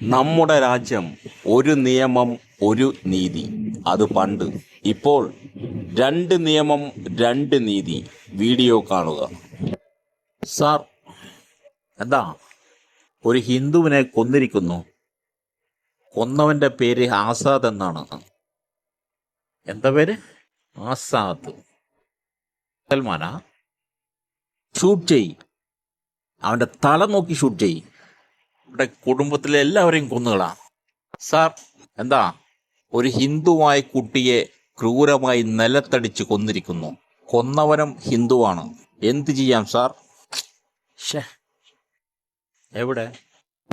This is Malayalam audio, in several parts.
നമ്മുടെ രാജ്യം ഒരു നിയമം ഒരു നീതി. അത് പണ്ട്. ഇപ്പോൾ രണ്ട് നിയമം രണ്ട് നീതി. വീഡിയോ കാണുക. സാർ, എന്താ ഒരു ഹിന്ദുവിനെ കൊന്നിരിക്കുന്നു. കൊന്നവന്റെ പേര് ആസാദ് എന്നാണ്. എന്താ പേര്? ആസാദ്. സൽമാനാ? ഷൂട്ട് ചെയ്. അവന്റെ തല നോക്കി ഷൂട്ട് ചെയ്. ഇവിടെ കുടുംബത്തിലെ എല്ലാവരെയും കൊന്നുകളാ. സാർ, എന്താ ഒരു ഹിന്ദുവായ കുട്ടിയെ ക്രൂരമായി നിലത്തടിച്ച് കൊന്നിരിക്കുന്നു. കൊന്നവനും ഹിന്ദുവാണ്. എന്ത് ചെയ്യാം സാർ? ഷേ, എവിടെ?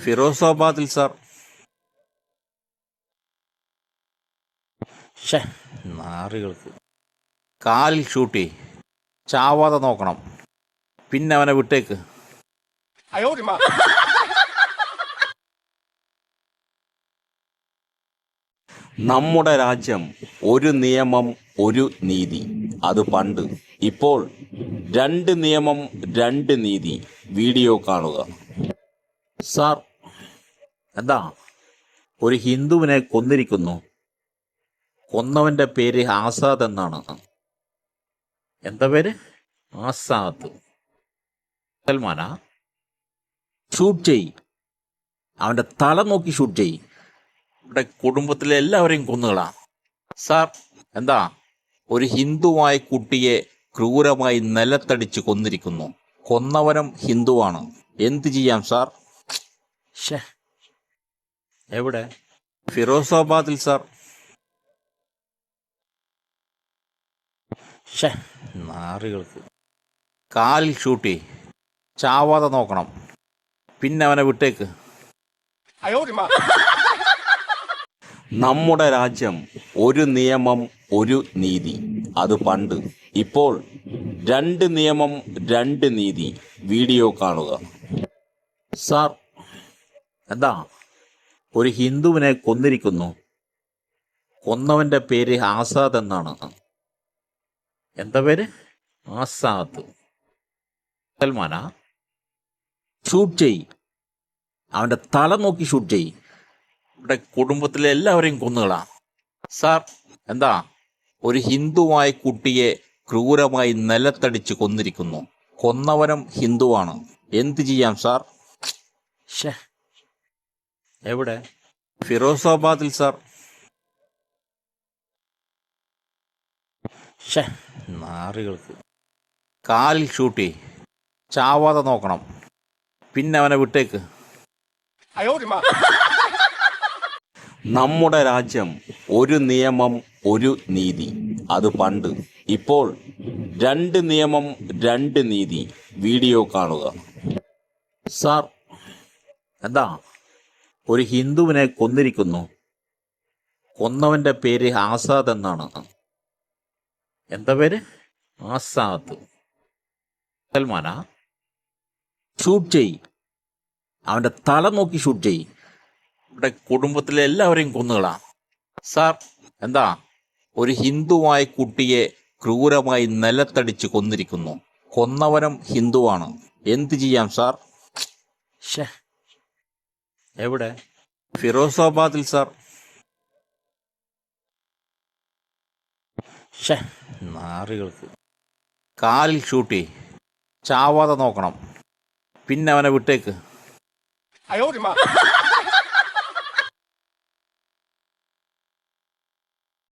ഫിറോസാബാദിൽ സാർ. ഷേ, നാറികൾക്ക്. കാലിൽ ഷൂട്ട് ചെയ്. ചാവാതെ നോക്കണം. പിന്നെ അവനെ വിട്ടേക്ക്. നമ്മുടെ രാജ്യം ഒരു നിയമം ഒരു നീതി. അത് പണ്ട്. ഇപ്പോൾ രണ്ട് നിയമം രണ്ട് നീതി. വീഡിയോ കാണുക. സാർ, എന്താ ഒരു ഹിന്ദുവിനെ കൊന്നിരിക്കുന്നു. കൊന്നവന്റെ പേര് ആസാദ് എന്നാണ്. എന്താ പേര്? ആസാദ്. സൽമാനാ? ഷൂട്ട് ചെയ്. അവന്റെ തല നോക്കി ഷൂട്ട് ചെയ്. ഇവിടെ കുടുംബത്തിലെ എല്ലാവരെയും കൊന്നുകളാ. സാർ, എന്താ ഒരു ഹിന്ദുവായ കുട്ടിയെ ക്രൂരമായി നിലത്തടിച്ച് കൊന്നിരിക്കുന്നു. കൊന്നവനും ഹിന്ദുവാണ്. എന്ത് ചെയ്യാം സാർ? ഷേ, എവിടെ? ഫിറോസാബാദിൽ സാർ. ഷേ, നാറികൾക്ക്. കാലിൽ ഷൂട്ട് ചെയ്. ചാവാതെ നോക്കണം. പിന്നെ അവനെ വിട്ടേക്ക്. നമ്മുടെ രാജ്യം ഒരു നിയമം ഒരു നീതി. അത് പണ്ട്. ഇപ്പോൾ രണ്ട് നിയമം രണ്ട് നീതി. വീഡിയോ കാണുക. സാർ, എന്താ ഒരു ഹിന്ദുവിനെ കൊന്നിരിക്കുന്നു. കൊന്നവന്റെ പേര് ആസാദ് എന്നാണ്. എന്താ പേര്? ആസാദ്. സൽമാനാ? ഷൂട്ട് ചെയ്. അവന്റെ തല നോക്കി ഷൂട്ട് ചെയ്. ഇവിടെ കുടുംബത്തിലെ എല്ലാവരെയും കൊന്നുകളാ. സാർ, എന്താ ഒരു ഹിന്ദുവായ കുട്ടിയെ ക്രൂരമായി നിലത്തടിച്ച് കൊന്നിരിക്കുന്നു. കൊന്നവനും ഹിന്ദുവാണ്. എന്ത് ചെയ്യാം സാർ? ഷേ, എവിടെ? ഫിറോസാബാദിൽ സാർ. ഷേ, നാറികൾക്ക്. കാലിൽ ഷൂട്ട് ചെയ്. ചാവാതെ നോക്കണം. പിന്നെ അവനെ വിട്ടേക്ക്. നമ്മുടെ രാജ്യം ഒരു നിയമം ഒരു നീതി. അത് പണ്ട്. ഇപ്പോൾ രണ്ട് നിയമം രണ്ട് നീതി. വീഡിയോ കാണുക. സാർ, എന്താ ഒരു ഹിന്ദുവിനെ കൊന്നിരിക്കുന്നു. കൊന്നവന്റെ പേര് ആസാദ് എന്നാണ്. എന്താ പേര്? ആസാദ്. സൽമാനാ? ഷൂട്ട് ചെയ്. അവന്റെ തല നോക്കി ഷൂട്ട് ചെയ്. ഇവിടെ കുടുംബത്തിലെ എല്ലാവരെയും കൊന്നുകളാ. സാർ, എന്താ ഒരു ഹിന്ദുവായ കുട്ടിയെ ക്രൂരമായി നിലത്തടിച്ച് കൊന്നിരിക്കുന്നു. കൊന്നവനും ഹിന്ദുവാണ്. എന്ത് ചെയ്യാം സാർ? ഷേ, എവിടെ? ഫിറോസാബാദിൽ സാർ. ഷേ, നാറികൾക്ക്. കാലിൽ ഷൂട്ട് ചെയ്. ചാവാതെ നോക്കണം. പിന്നെ അവനെ വിട്ടേക്ക്.